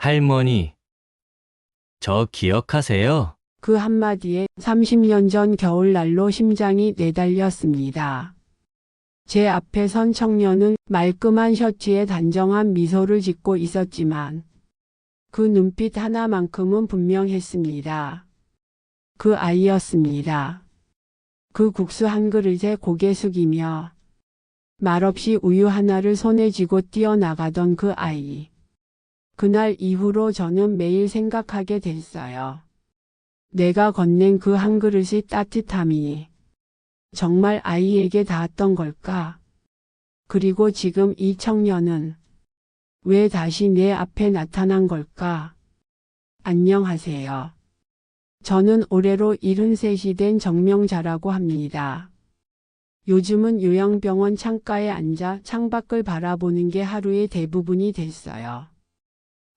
할머니, 저 기억하세요? 그 한마디에 30년 전 겨울날로 심장이 내달렸습니다. 제 앞에 선 청년은 말끔한 셔츠에 단정한 미소를 짓고 있었지만 그 눈빛 하나만큼은 분명했습니다. 그 아이였습니다. 그 국수 한 그릇에 고개 숙이며 말없이 우유 하나를 손에 쥐고 뛰어나가던 그 아이. 그날 이후로 저는 매일 생각하게 됐어요. 내가 건넨 그 한 그릇의 따뜻함이 정말 아이에게 닿았던 걸까? 그리고 지금 이 청년은 왜 다시 내 앞에 나타난 걸까? 안녕하세요. 저는 올해로 73이 된 정명자라고 합니다. 요즘은 요양병원 창가에 앉아 창밖을 바라보는 게 하루의 대부분이 됐어요.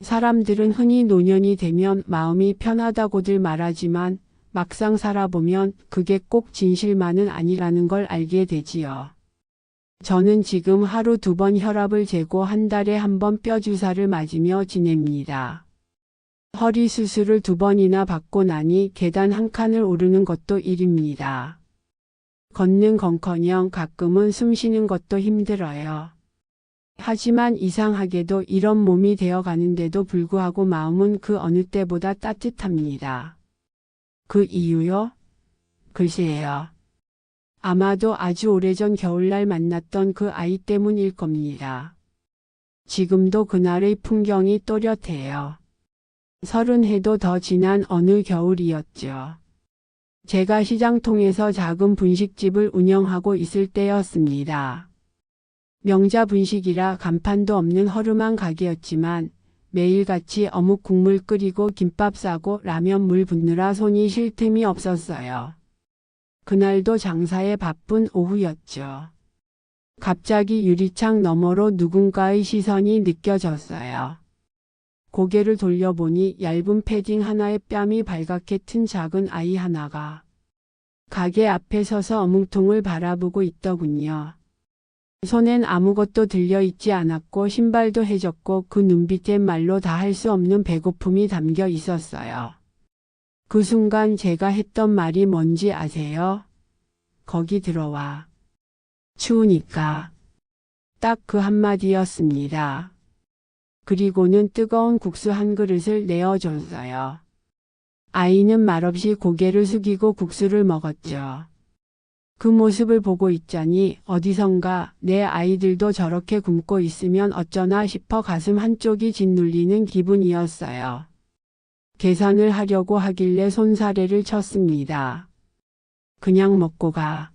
사람들은 흔히 노년이 되면 마음이 편하다고들 말하지만 막상 살아보면 그게 꼭 진실만은 아니라는 걸 알게 되지요. 저는 지금 하루 2번 혈압을 재고 한 달에 1번 뼈주사를 맞으며 지냅니다. 허리 수술을 2번이나 받고 나니 계단 한 칸을 오르는 것도 일입니다. 걷는 건커녕 가끔은 숨 쉬는 것도 힘들어요. 하지만 이상하게도 이런 몸이 되어 가는데도 불구하고 마음은 그 어느 때보다 따뜻합니다. 그 이유요? 글쎄요. 아마도 아주 오래전 겨울날 만났던 그 아이 때문일 겁니다. 지금도 그날의 풍경이 또렷해요. 30해도 더 지난 어느 겨울이었죠. 제가 시장통에서 작은 분식집을 운영하고 있을 때였습니다. 명자 분식이라 간판도 없는 허름한 가게였지만 매일같이 어묵 국물 끓이고 김밥 싸고 라면 물 붓느라 손이 쉴 틈이 없었어요. 그날도 장사에 바쁜 오후였죠. 갑자기 유리창 너머로 누군가의 시선이 느껴졌어요. 고개를 돌려보니 얇은 패딩 하나에 뺨이 발갛게 튼 작은 아이 하나가 가게 앞에 서서 어묵통을 바라보고 있더군요. 손엔 아무것도 들려있지 않았고 신발도 해졌고 그 눈빛엔 말로 다 할 수 없는 배고픔이 담겨 있었어요. 그 순간 제가 했던 말이 뭔지 아세요? 거기 들어와. 추우니까. 딱 그 한마디였습니다. 그리고는 뜨거운 국수 한 그릇을 내어줬어요. 아이는 말없이 고개를 숙이고 국수를 먹었죠. 그 모습을 보고 있자니 어디선가 내 아이들도 저렇게 굶고 있으면 어쩌나 싶어 가슴 한쪽이 짓눌리는 기분이었어요. 계산을 하려고 하길래 손사래를 쳤습니다. 그냥 먹고 가.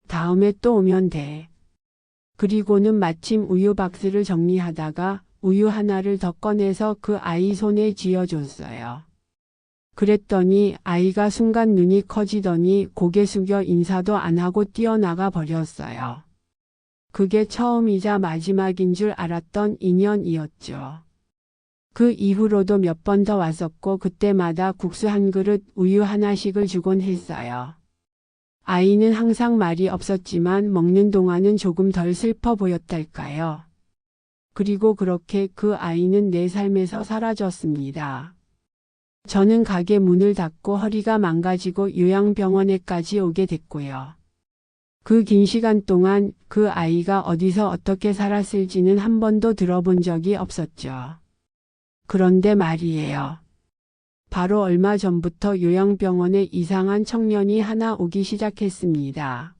다음에 또 오면 돼. 그리고는 마침 우유 박스를 정리하다가 우유 하나를 더 꺼내서 그 아이 손에 쥐어줬어요. 그랬더니 아이가 순간 눈이 커지더니 고개 숙여 인사도 안 하고 뛰어나가 버렸어요. 그게 처음이자 마지막인 줄 알았던 인연이었죠. 그 이후로도 몇 번 더 왔었고 그때마다 국수 한 그릇 우유 하나씩을 주곤 했어요. 아이는 항상 말이 없었지만 먹는 동안은 조금 덜 슬퍼 보였달까요. 그리고 그렇게 그 아이는 내 삶에서 사라졌습니다. 저는 가게 문을 닫고 허리가 망가지고 요양병원에까지 오게 됐고요. 그 긴 시간 동안 그 아이가 어디서 어떻게 살았을지는 한 번도 들어본 적이 없었죠. 그런데 말이에요. 바로 얼마 전부터 요양병원에 이상한 청년이 하나 오기 시작했습니다.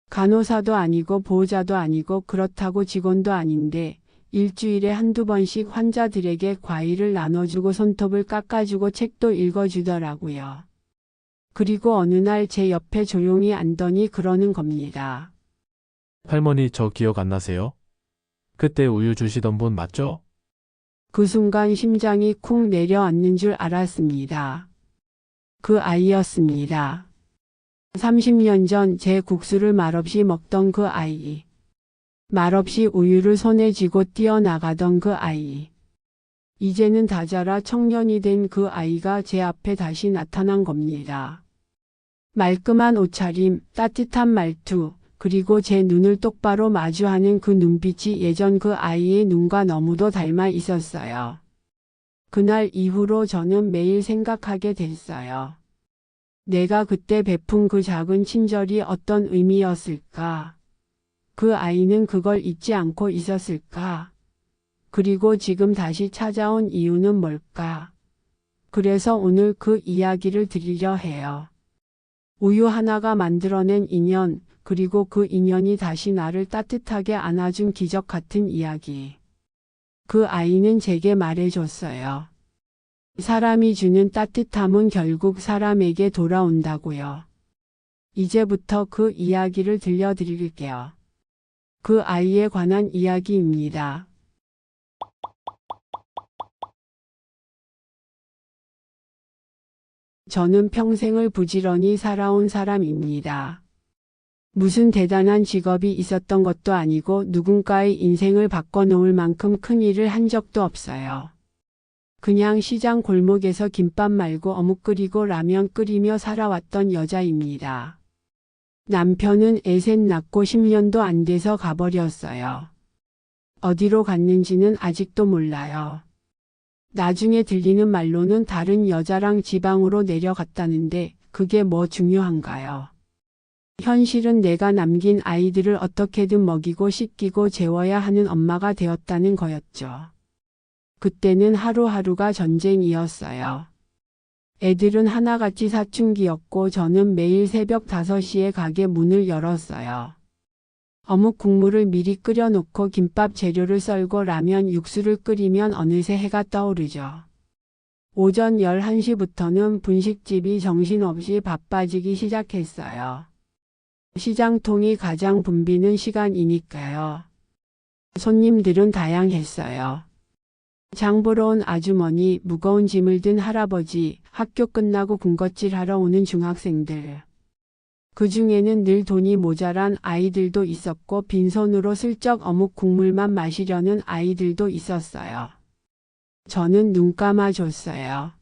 간호사도 아니고 보호자도 아니고 그렇다고 직원도 아닌데 일주일에 한두 번씩 환자들에게 과일을 나눠주고 손톱을 깎아주고 책도 읽어주더라고요. 그리고 어느 날 제 옆에 조용히 앉더니 그러는 겁니다. 할머니 저 기억 안 나세요? 그때 우유 주시던 분 맞죠? 그 순간 심장이 쿵 내려앉는 줄 알았습니다. 그 아이였습니다. 30년 전 제 국수를 말없이 먹던 그 아이. 말없이 우유를 손에 쥐고 뛰어나가던 그 아이. 이제는 다 자라 청년이 된 그 아이가 제 앞에 다시 나타난 겁니다. 말끔한 옷차림, 따뜻한 말투, 그리고 제 눈을 똑바로 마주하는 그 눈빛이 예전 그 아이의 눈과 너무도 닮아 있었어요. 그날 이후로 저는 매일 생각하게 됐어요. 내가 그때 베푼 그 작은 친절이 어떤 의미였을까? 그 아이는 그걸 잊지 않고 있었을까? 그리고 지금 다시 찾아온 이유는 뭘까? 그래서 오늘 그 이야기를 드리려 해요. 우유 하나가 만들어낸 인연, 그리고 그 인연이 다시 나를 따뜻하게 안아준 기적 같은 이야기. 그 아이는 제게 말해줬어요. 사람이 주는 따뜻함은 결국 사람에게 돌아온다고요. 이제부터 그 이야기를 들려드릴게요. 그 아이에 관한 이야기입니다. 저는 평생을 부지런히 살아온 사람입니다. 무슨 대단한 직업이 있었던 것도 아니고 누군가의 인생을 바꿔놓을 만큼 큰 일을 한 적도 없어요. 그냥 시장 골목에서 김밥 말고 어묵 끓이고 라면 끓이며 살아왔던 여자입니다. 남편은 애셋 낳고 10년도 안 돼서 가버렸어요. 어디로 갔는지는 아직도 몰라요. 나중에 들리는 말로는 다른 여자랑 지방으로 내려갔다는데 그게 뭐 중요한가요? 현실은 내가 남긴 아이들을 어떻게든 먹이고 씻기고 재워야 하는 엄마가 되었다는 거였죠. 그때는 하루하루가 전쟁이었어요. 애들은 하나같이 사춘기였고 저는 매일 새벽 5시에 가게 문을 열었어요. 어묵 국물을 미리 끓여놓고 김밥 재료를 썰고 라면 육수를 끓이면 어느새 해가 떠오르죠. 오전 11시부터는 분식집이 정신없이 바빠지기 시작했어요. 시장통이 가장 붐비는 시간이니까요. 손님들은 다양했어요. 장 보러 온 아주머니, 무거운 짐을 든 할아버지, 학교 끝나고 군것질하러 오는 중학생들. 그 중에는 늘 돈이 모자란 아이들도 있었고 빈손으로 슬쩍 어묵 국물만 마시려는 아이들도 있었어요. 저는 눈 감아줬어요.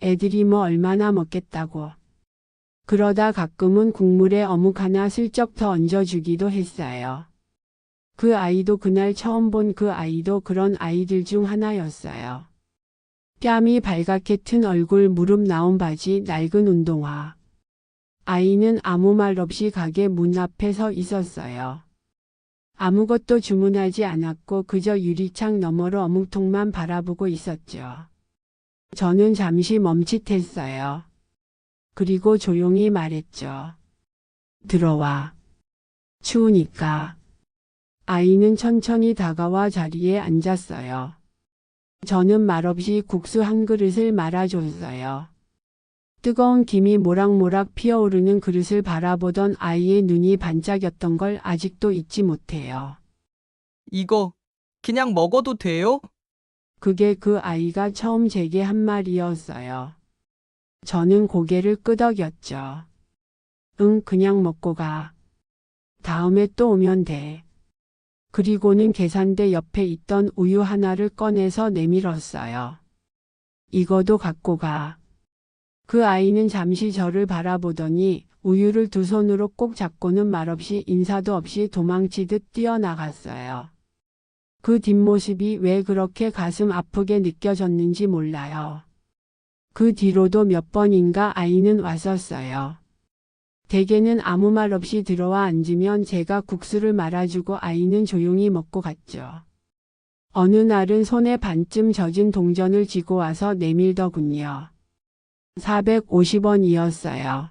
애들이 뭐 얼마나 먹겠다고. 그러다 가끔은 국물에 어묵 하나 슬쩍 더 얹어주기도 했어요. 그 아이도 그날 처음 본 그 아이도 그런 아이들 중 하나였어요. 뺨이 발갛게 튼 얼굴, 무릎 나온 바지, 낡은 운동화. 아이는 아무 말 없이 가게 문 앞에 서 있었어요. 아무것도 주문하지 않았고 그저 유리창 너머로 어묵통만 바라보고 있었죠. 저는 잠시 멈칫했어요. 그리고 조용히 말했죠. 들어와. 추우니까. 아이는 천천히 다가와 자리에 앉았어요. 저는 말없이 국수 한 그릇을 말아줬어요. 뜨거운 김이 모락모락 피어오르는 그릇을 바라보던 아이의 눈이 반짝였던 걸 아직도 잊지 못해요. 이거 그냥 먹어도 돼요? 그게 그 아이가 처음 제게 한 말이었어요. 저는 고개를 끄덕였죠. 응, 그냥 먹고 가. 다음에 또 오면 돼. 그리고는 계산대 옆에 있던 우유 하나를 꺼내서 내밀었어요. 이거도 갖고 가. 그 아이는 잠시 저를 바라보더니 우유를 두 손으로 꼭 잡고는 말없이 인사도 없이 도망치듯 뛰어나갔어요. 그 뒷모습이 왜 그렇게 가슴 아프게 느껴졌는지 몰라요. 그 뒤로도 몇 번인가 아이는 왔었어요. 대개는 아무 말 없이 들어와 앉으면 제가 국수를 말아주고 아이는 조용히 먹고 갔죠. 어느 날은 손에 반쯤 젖은 동전을 쥐고 와서 내밀더군요. 450원이었어요.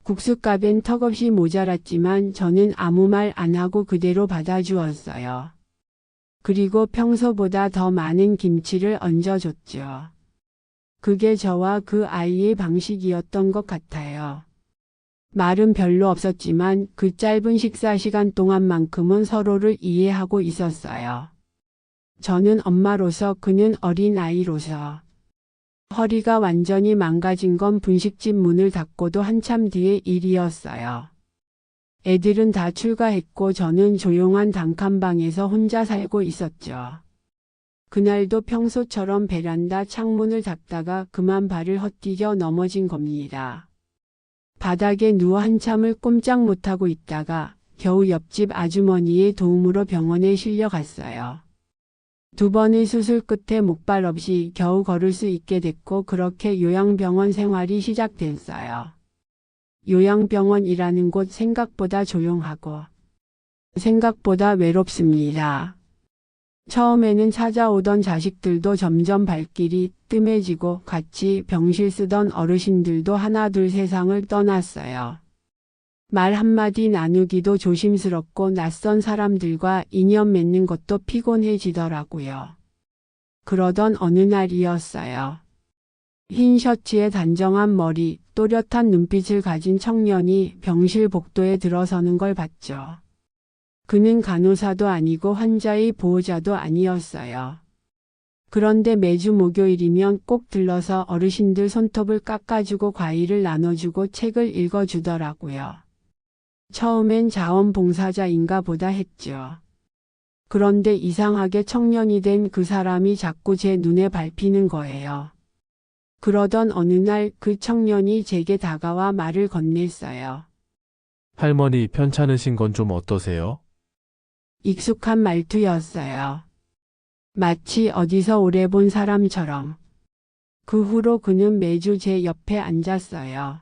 국수값엔 턱없이 모자랐지만 저는 아무 말 안 하고 그대로 받아주었어요. 그리고 평소보다 더 많은 김치를 얹어줬죠. 그게 저와 그 아이의 방식이었던 것 같아요. 말은 별로 없었지만 그 짧은 식사 시간 동안만큼은 서로를 이해하고 있었어요. 저는 엄마로서 그는 어린아이로서. 허리가 완전히 망가진 건 분식집 문을 닫고도 한참 뒤의 일이었어요. 애들은 다 출가했고 저는 조용한 단칸방에서 혼자 살고 있었죠. 그날도 평소처럼 베란다 창문을 닫다가 그만 발을 헛디뎌 넘어진 겁니다. 바닥에 누워 한참을 꼼짝 못하고 있다가 겨우 옆집 아주머니의 도움으로 병원에 실려갔어요. 두 번의 수술 끝에 목발 없이 겨우 걸을 수 있게 됐고 그렇게 요양병원 생활이 시작됐어요. 요양병원이라는 곳 생각보다 조용하고 생각보다 외롭습니다. 처음에는 찾아오던 자식들도 점점 발길이 뜸해지고 같이 병실 쓰던 어르신들도 하나둘 세상을 떠났어요. 말 한마디 나누기도 조심스럽고 낯선 사람들과 인연 맺는 것도 피곤해지더라고요. 그러던 어느 날이었어요. 흰 셔츠에 단정한 머리, 또렷한 눈빛을 가진 청년이 병실 복도에 들어서는 걸 봤죠. 그는 간호사도 아니고 환자의 보호자도 아니었어요. 그런데 매주 목요일이면 꼭 들러서 어르신들 손톱을 깎아주고 과일을 나눠주고 책을 읽어주더라고요. 처음엔 자원봉사자인가 보다 했죠. 그런데 이상하게 청년이 된 그 사람이 자꾸 제 눈에 밟히는 거예요. 그러던 어느 날 그 청년이 제게 다가와 말을 건넸어요. 할머니 편찮으신 건 좀 어떠세요? 익숙한 말투였어요. 마치 어디서 오래 본 사람처럼. 그 후로 그는 매주 제 옆에 앉았어요.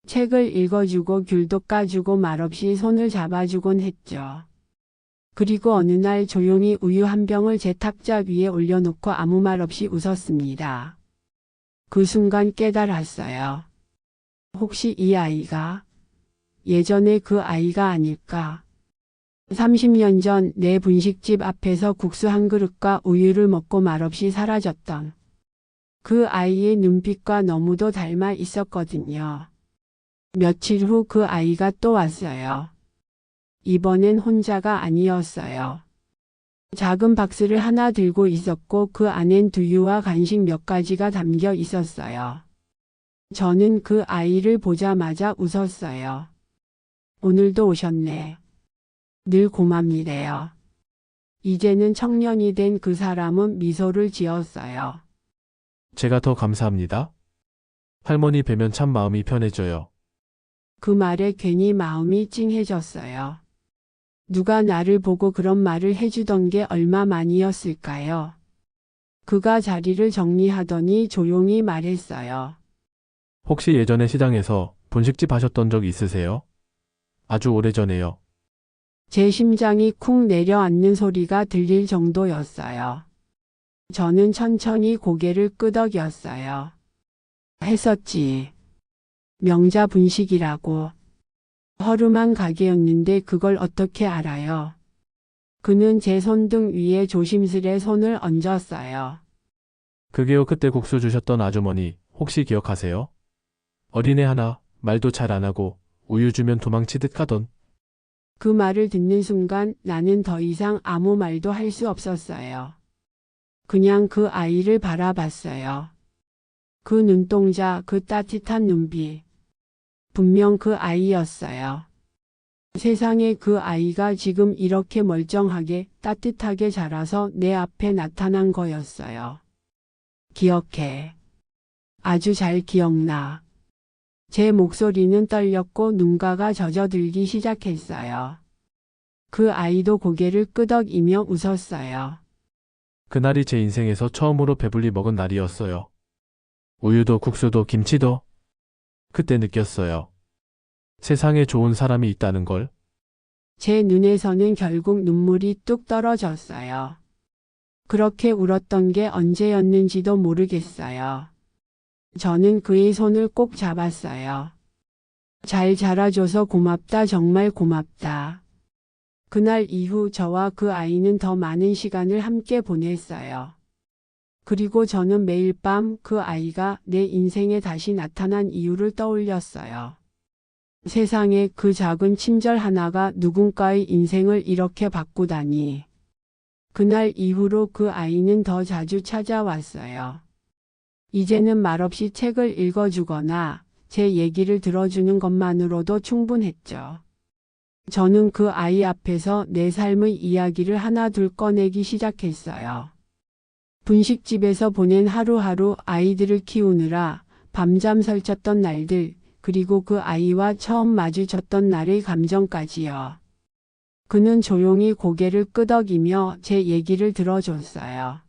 책을 읽어주고 귤도 까주고 말없이 손을 잡아주곤 했죠. 그리고 어느 날 조용히 우유 한 병을 제 탁자 위에 올려놓고 아무 말 없이 웃었습니다. 그 순간 깨달았어요. 혹시 이 아이가 예전에 그 아이가 아닐까? 30년 전 내 분식집 앞에서 국수 한 그릇과 우유를 먹고 말없이 사라졌던 그 아이의 눈빛과 너무도 닮아 있었거든요. 며칠 후 그 아이가 또 왔어요. 이번엔 혼자가 아니었어요. 작은 박스를 하나 들고 있었고 그 안엔 두유와 간식 몇 가지가 담겨 있었어요. 저는 그 아이를 보자마자 웃었어요. 오늘도 오셨네. 늘 고맙니래요. 이제는 청년이 된 그 사람은 미소를 지었어요. 제가 더 감사합니다. 할머니 뵈면 참 마음이 편해져요. 그 말에 괜히 마음이 찡해졌어요. 누가 나를 보고 그런 말을 해주던 게 얼마만이었을까요? 그가 자리를 정리하더니 조용히 말했어요. 혹시 예전에 시장에서 분식집 하셨던 적 있으세요? 아주 오래전에요. 제 심장이 쿵 내려앉는 소리가 들릴 정도였어요. 저는 천천히 고개를 끄덕였어요. 했었지. 명자 분식이라고. 허름한 가게였는데 그걸 어떻게 알아요? 그는 제 손등 위에 조심스레 손을 얹었어요. 그게요, 그때 국수 주셨던 아주머니 혹시 기억하세요? 어린애 하나, 말도 잘 안 하고 우유 주면 도망치듯 가던. 그 말을 듣는 순간 나는 더 이상 아무 말도 할 수 없었어요. 그냥 그 아이를 바라봤어요. 그 눈동자, 그 따뜻한 눈빛. 분명 그 아이였어요. 세상에 그 아이가 지금 이렇게 멀쩡하게 따뜻하게 자라서 내 앞에 나타난 거였어요. 기억해. 아주 잘 기억나. 제 목소리는 떨렸고 눈가가 젖어들기 시작했어요. 그 아이도 고개를 끄덕이며 웃었어요. 그날이 제 인생에서 처음으로 배불리 먹은 날이었어요. 우유도 국수도 김치도. 그때 느꼈어요. 세상에 좋은 사람이 있다는 걸. 제 눈에서는 결국 눈물이 뚝 떨어졌어요. 그렇게 울었던 게 언제였는지도 모르겠어요. 저는 그의 손을 꼭 잡았어요. 잘 자라줘서 고맙다, 정말 고맙다. 그날 이후 저와 그 아이는 더 많은 시간을 함께 보냈어요. 그리고 저는 매일 밤 그 아이가 내 인생에 다시 나타난 이유를 떠올렸어요. 세상에 그 작은 친절 하나가 누군가의 인생을 이렇게 바꾸다니. 그날 이후로 그 아이는 더 자주 찾아왔어요. 이제는 말없이 책을 읽어주거나 제 얘기를 들어주는 것만으로도 충분했죠. 저는 그 아이 앞에서 내 삶의 이야기를 하나둘 꺼내기 시작했어요. 분식집에서 보낸 하루하루, 아이들을 키우느라 밤잠 설쳤던 날들, 그리고 그 아이와 처음 마주쳤던 날의 감정까지요. 그는 조용히 고개를 끄덕이며 제 얘기를 들어줬어요.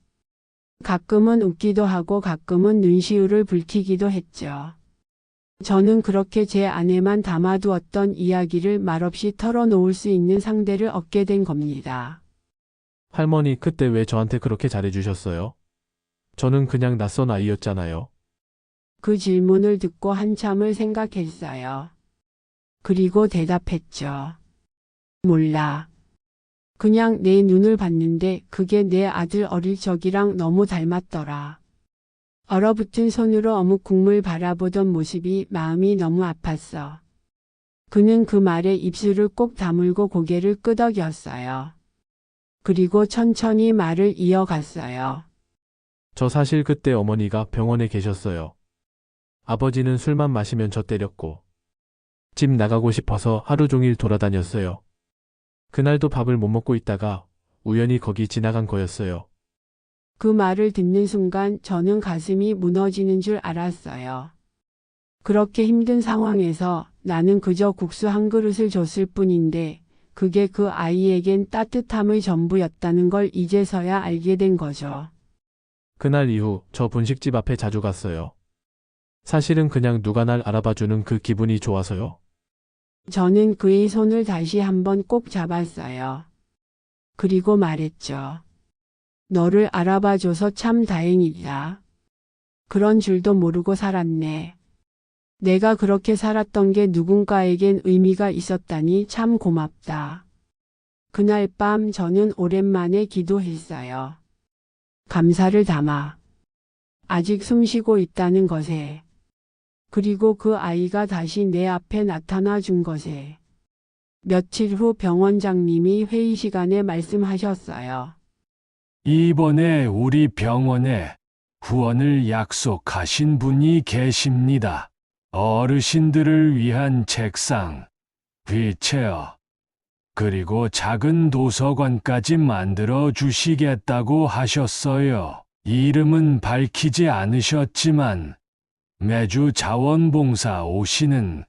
가끔은 웃기도 하고 가끔은 눈시울을 붉히기도 했죠. 저는 그렇게 제 안에만 담아두었던 이야기를 말없이 털어놓을 수 있는 상대를 얻게 된 겁니다. 할머니, 그때 왜 저한테 그렇게 잘해주셨어요? 저는 그냥 낯선 아이였잖아요. 그 질문을 듣고 한참을 생각했어요. 그리고 대답했죠. 몰라. 그냥 내 눈을 봤는데 그게 내 아들 어릴 적이랑 너무 닮았더라. 얼어붙은 손으로 어묵 국물 바라보던 모습이 마음이 너무 아팠어. 그는 그 말에 입술을 꼭 다물고 고개를 끄덕였어요. 그리고 천천히 말을 이어갔어요. 저 사실 그때 어머니가 병원에 계셨어요. 아버지는 술만 마시면 저 때렸고, 집 나가고 싶어서 하루 종일 돌아다녔어요. 그날도 밥을 못 먹고 있다가 우연히 거기 지나간 거였어요. 그 말을 듣는 순간 저는 가슴이 무너지는 줄 알았어요. 그렇게 힘든 상황에서 나는 그저 국수 한 그릇을 줬을 뿐인데 그게 그 아이에겐 따뜻함의 전부였다는 걸 이제서야 알게 된 거죠. 그날 이후 저 분식집 앞에 자주 갔어요. 사실은 그냥 누가 날 알아봐주는 그 기분이 좋아서요. 저는 그의 손을 다시 한번 꼭 잡았어요. 그리고 말했죠. 너를 알아봐줘서 참 다행이다. 그런 줄도 모르고 살았네. 내가 그렇게 살았던 게 누군가에겐 의미가 있었다니 참 고맙다. 그날 밤 저는 오랜만에 기도했어요. 감사를 담아. 아직 숨쉬고 있다는 것에. 그리고 그 아이가 다시 내 앞에 나타나 준 것에. 며칠 후 병원장님이 회의 시간에 말씀하셨어요. 이번에 우리 병원에 후원을 약속하신 분이 계십니다. 어르신들을 위한 책상, 휠체어, 그리고 작은 도서관까지 만들어 주시겠다고 하셨어요. 이름은 밝히지 않으셨지만 매주 자원봉사 오시는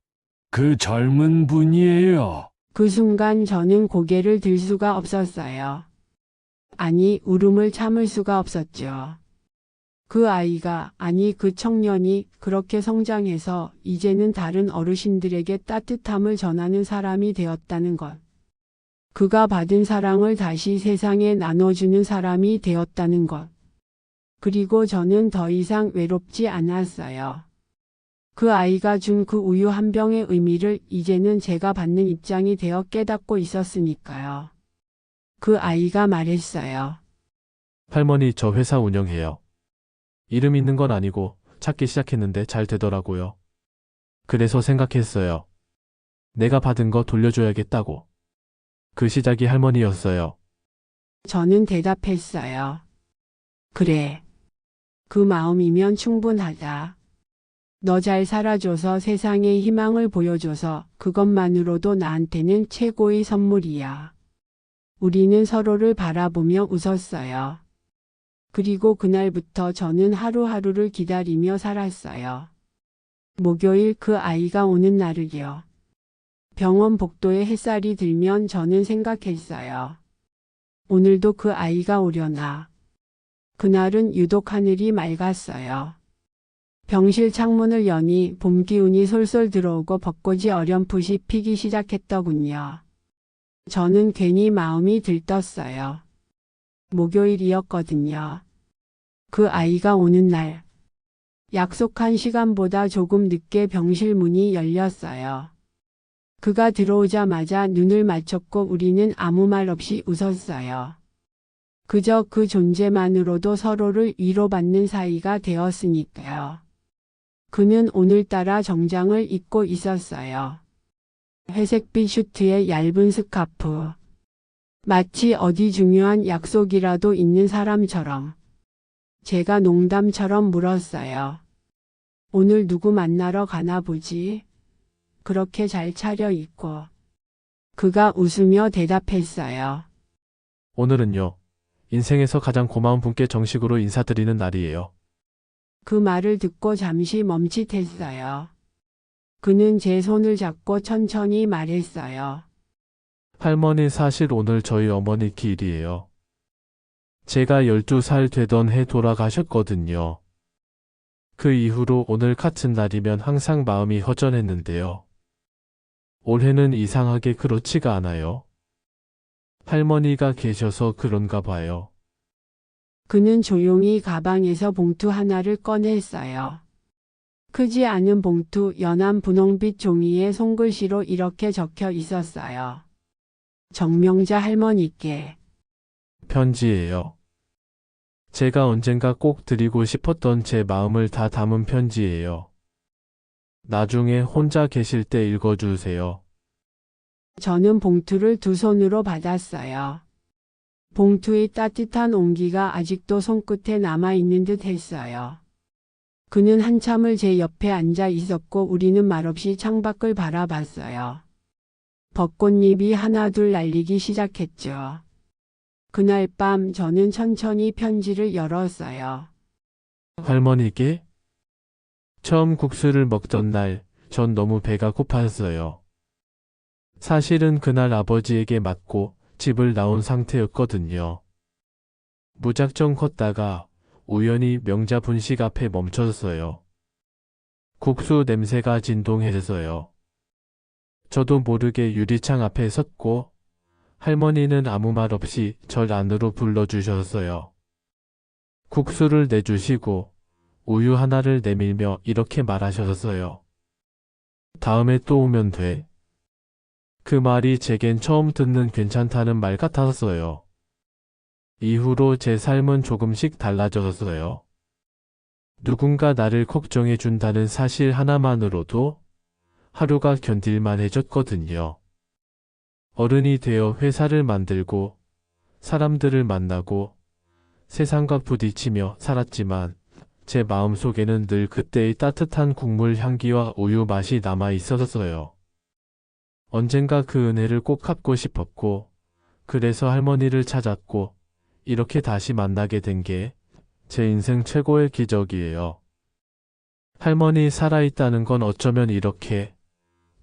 그 젊은 분이에요. 그 순간 저는 고개를 들 수가 없었어요. 아니, 울음을 참을 수가 없었죠. 그 아이가, 아니 그 청년이 그렇게 성장해서 이제는 다른 어르신들에게 따뜻함을 전하는 사람이 되었다는 것. 그가 받은 사랑을 다시 세상에 나눠주는 사람이 되었다는 것. 그리고 저는 더 이상 외롭지 않았어요. 그 아이가 준 그 우유 한 병의 의미를 이제는 제가 받는 입장이 되어 깨닫고 있었으니까요. 그 아이가 말했어요. 할머니, 저 회사 운영해요. 이름 있는 건 아니고 찾기 시작했는데 잘 되더라고요. 그래서 생각했어요. 내가 받은 거 돌려줘야겠다고. 그 시작이 할머니였어요. 저는 대답했어요. 그래. 그 마음이면 충분하다. 너 잘 살아줘서 세상에 희망을 보여줘서 그것만으로도 나한테는 최고의 선물이야. 우리는 서로를 바라보며 웃었어요. 그리고 그날부터 저는 하루하루를 기다리며 살았어요. 목요일 그 아이가 오는 날을요. 병원 복도에 햇살이 들면 저는 생각했어요. 오늘도 그 아이가 오려나. 그날은 유독 하늘이 맑았어요. 병실 창문을 여니 봄 기운이 솔솔 들어오고 벚꽃이 어렴풋이 피기 시작했더군요. 저는 괜히 마음이 들떴어요. 목요일이었거든요. 그 아이가 오는 날. 약속한 시간보다 조금 늦게 병실 문이 열렸어요. 그가 들어오자마자 눈을 맞췄고 우리는 아무 말 없이 웃었어요. 그저 그 존재만으로도 서로를 위로받는 사이가 되었으니까요. 그는 오늘따라 정장을 입고 있었어요. 회색빛 슈트에 얇은 스카프. 마치 어디 중요한 약속이라도 있는 사람처럼. 제가 농담처럼 물었어요. 오늘 누구 만나러 가나 보지? 그렇게 잘 차려입고. 그가 웃으며 대답했어요. 오늘은요. 인생에서 가장 고마운 분께 정식으로 인사드리는 날이에요. 그 말을 듣고 잠시 멈칫했어요. 그는 제 손을 잡고 천천히 말했어요. 할머니 사실 오늘 저희 어머니 길이에요. 제가 12살 되던 해 돌아가셨거든요. 그 이후로 오늘 같은 날이면 항상 마음이 허전했는데요. 올해는 이상하게 그렇지가 않아요. 할머니가 계셔서 그런가 봐요. 그는 조용히 가방에서 봉투 하나를 꺼냈어요. 크지 않은 봉투, 연한 분홍빛 종이에 손글씨로 이렇게 적혀 있었어요. 정명자 할머니께. 편지예요. 제가 언젠가 꼭 드리고 싶었던 제 마음을 다 담은 편지예요. 나중에 혼자 계실 때 읽어주세요. 저는 봉투를 두 손으로 받았어요. 봉투의 따뜻한 온기가 아직도 손끝에 남아있는 듯 했어요. 그는 한참을 제 옆에 앉아 있었고 우리는 말없이 창밖을 바라봤어요. 벚꽃잎이 하나둘 날리기 시작했죠. 그날 밤 저는 천천히 편지를 열었어요. 할머니께? 처음 국수를 먹던 날, 전 너무 배가 고팠어요. 사실은 그날 아버지에게 맞고 집을 나온 상태였거든요. 무작정 걷다가 우연히 명자 분식 앞에 멈췄어요. 국수 냄새가 진동해서요. 저도 모르게 유리창 앞에 섰고 할머니는 아무 말 없이 절 안으로 불러주셨어요. 국수를 내주시고 우유 하나를 내밀며 이렇게 말하셨어요. 다음에 또 오면 돼. 그 말이 제겐 처음 듣는 괜찮다는 말 같았어요. 이후로 제 삶은 조금씩 달라졌어요. 누군가 나를 걱정해 준다는 사실 하나만으로도 하루가 견딜만 해졌거든요. 어른이 되어 회사를 만들고 사람들을 만나고 세상과 부딪히며 살았지만 제 마음속에는 늘 그때의 따뜻한 국물 향기와 우유 맛이 남아 있었어요. 언젠가 그 은혜를 꼭 갚고 싶었고 그래서 할머니를 찾았고 이렇게 다시 만나게 된 게 제 인생 최고의 기적이에요. 할머니 살아있다는 건 어쩌면 이렇게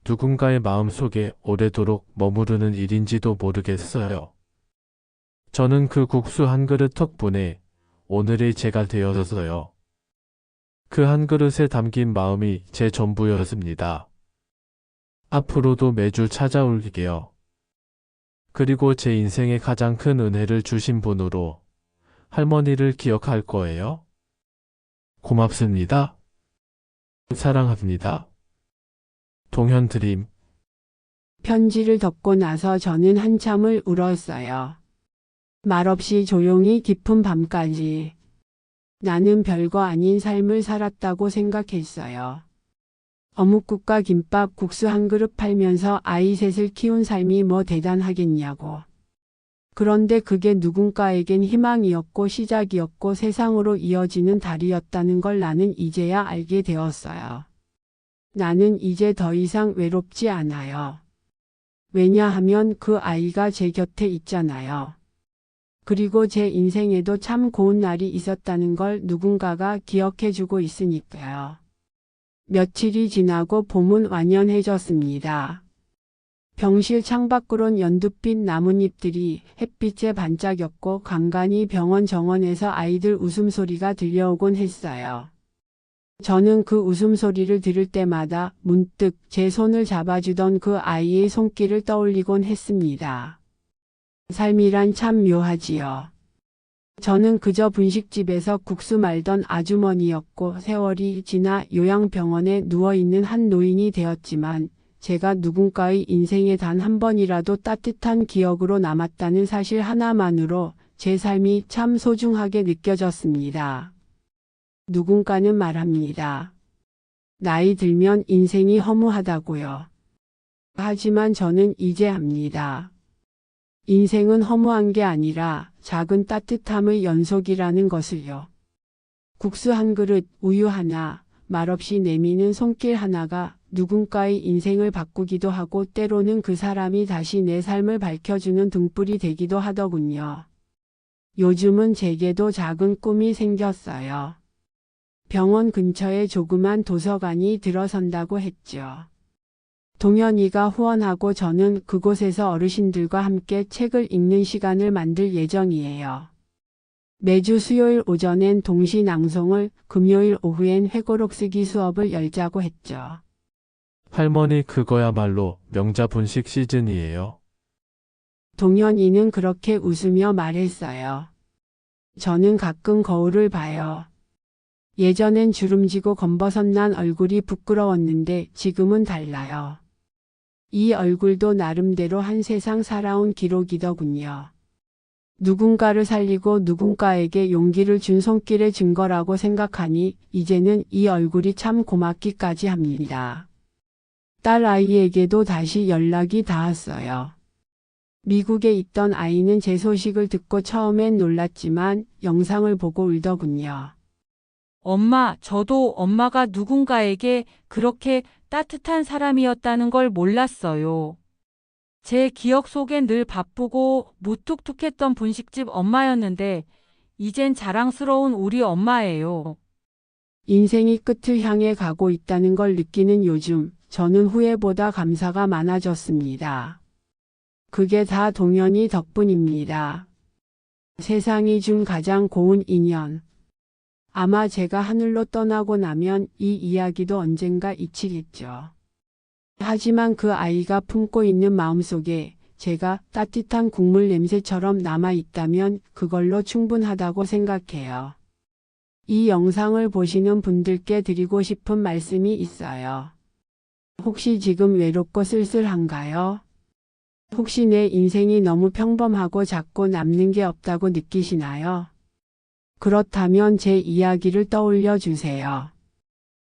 누군가의 마음속에 오래도록 머무르는 일인지도 모르겠어요. 저는 그 국수 한 그릇 덕분에 오늘의 제가 되어서요. 그 한 그릇에 담긴 마음이 제 전부였습니다. 앞으로도 매주 찾아올게요. 그리고 제 인생에 가장 큰 은혜를 주신 분으로 할머니를 기억할 거예요. 고맙습니다. 사랑합니다. 동현드림. 편지를 덮고 나서 저는 한참을 울었어요. 말없이 조용히 깊은 밤까지. 나는 별거 아닌 삶을 살았다고 생각했어요. 어묵국과 김밥, 국수 한 그릇 팔면서 아이 셋을 키운 삶이 뭐 대단하겠냐고. 그런데 그게 누군가에겐 희망이었고 시작이었고 세상으로 이어지는 달이었다는 걸 나는 이제야 알게 되었어요. 나는 이제 더 이상 외롭지 않아요. 왜냐하면 그 아이가 제 곁에 있잖아요. 그리고 제 인생에도 참 고운 날이 있었다는 걸 누군가가 기억해주고 있으니까요. 며칠이 지나고 봄은 완연해졌습니다. 병실 창밖으론 연두빛 나뭇잎들이 햇빛에 반짝였고 간간히 병원 정원에서 아이들 웃음소리가 들려오곤 했어요. 저는 그 웃음소리를 들을 때마다 문득 제 손을 잡아주던 그 아이의 손길을 떠올리곤 했습니다. 삶이란 참 묘하지요. 저는 그저 분식집에서 국수 말던 아주머니였고 세월이 지나 요양병원에 누워있는 한 노인이 되었지만 제가 누군가의 인생에 단 한 번이라도 따뜻한 기억으로 남았다는 사실 하나만으로 제 삶이 참 소중하게 느껴졌습니다. 누군가는 말합니다. 나이 들면 인생이 허무하다고요. 하지만 저는 이제 압니다. 인생은 허무한 게 아니라 작은 따뜻함의 연속이라는 것을요. 국수 한 그릇, 우유 하나, 말없이 내미는 손길 하나가 누군가의 인생을 바꾸기도 하고 때로는 그 사람이 다시 내 삶을 밝혀주는 등불이 되기도 하더군요. 요즘은 제게도 작은 꿈이 생겼어요. 병원 근처에 조그만 도서관이 들어선다고 했죠. 동현이가 후원하고 저는 그곳에서 어르신들과 함께 책을 읽는 시간을 만들 예정이에요. 매주 수요일 오전엔 동시 낭송을, 금요일 오후엔 회고록 쓰기 수업을 열자고 했죠. 할머니 그거야말로 명자 분식 시즌이에요. 동현이는 그렇게 웃으며 말했어요. 저는 가끔 거울을 봐요. 예전엔 주름지고 검버섯난 얼굴이 부끄러웠는데 지금은 달라요. 이 얼굴도 나름대로 한 세상 살아온 기록이더군요. 누군가를 살리고 누군가에게 용기를 준 손길의 증거라고 생각하니 이제는 이 얼굴이 참 고맙기까지 합니다. 딸 아이에게도 다시 연락이 닿았어요. 미국에 있던 아이는 제 소식을 듣고 처음엔 놀랐지만 영상을 보고 울더군요. 엄마, 저도 엄마가 누군가에게 그렇게 따뜻한 사람이었다는 걸 몰랐어요. 제 기억 속엔 늘 바쁘고 무뚝뚝했던 분식집 엄마였는데 이젠 자랑스러운 우리 엄마예요. 인생이 끝을 향해 가고 있다는 걸 느끼는 요즘, 저는 후회보다 감사가 많아졌습니다. 그게 다 동현이 덕분입니다. 세상이 준 가장 고운 인연. 아마 제가 하늘로 떠나고 나면 이 이야기도 언젠가 잊히겠죠. 하지만 그 아이가 품고 있는 마음속에 제가 따뜻한 국물 냄새처럼 남아 있다면 그걸로 충분하다고 생각해요. 이 영상을 보시는 분들께 드리고 싶은 말씀이 있어요. 혹시 지금 외롭고 쓸쓸한가요? 혹시 내 인생이 너무 평범하고 작고 남는 게 없다고 느끼시나요? 그렇다면 제 이야기를 떠올려 주세요.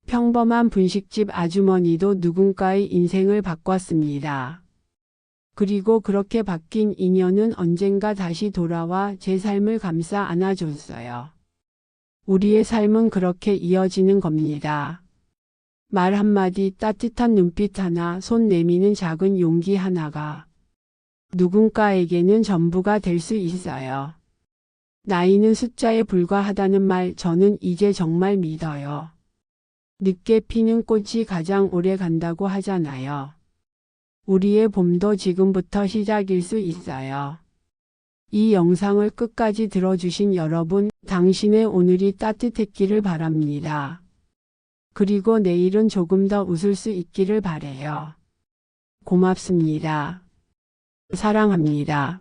평범한 분식집 아주머니도 누군가의 인생을 바꿨습니다. 그리고 그렇게 바뀐 인연은 언젠가 다시 돌아와 제 삶을 감싸 안아줬어요. 우리의 삶은 그렇게 이어지는 겁니다. 말 한마디, 따뜻한 눈빛 하나, 손 내미는 작은 용기 하나가 누군가에게는 전부가 될 수 있어요. 나이는 숫자에 불과하다는 말 저는 이제 정말 믿어요. 늦게 피는 꽃이 가장 오래 간다고 하잖아요. 우리의 봄도 지금부터 시작일 수 있어요. 이 영상을 끝까지 들어주신 여러분, 당신의 오늘이 따뜻했기를 바랍니다. 그리고 내일은 조금 더 웃을 수 있기를 바래요. 고맙습니다. 사랑합니다.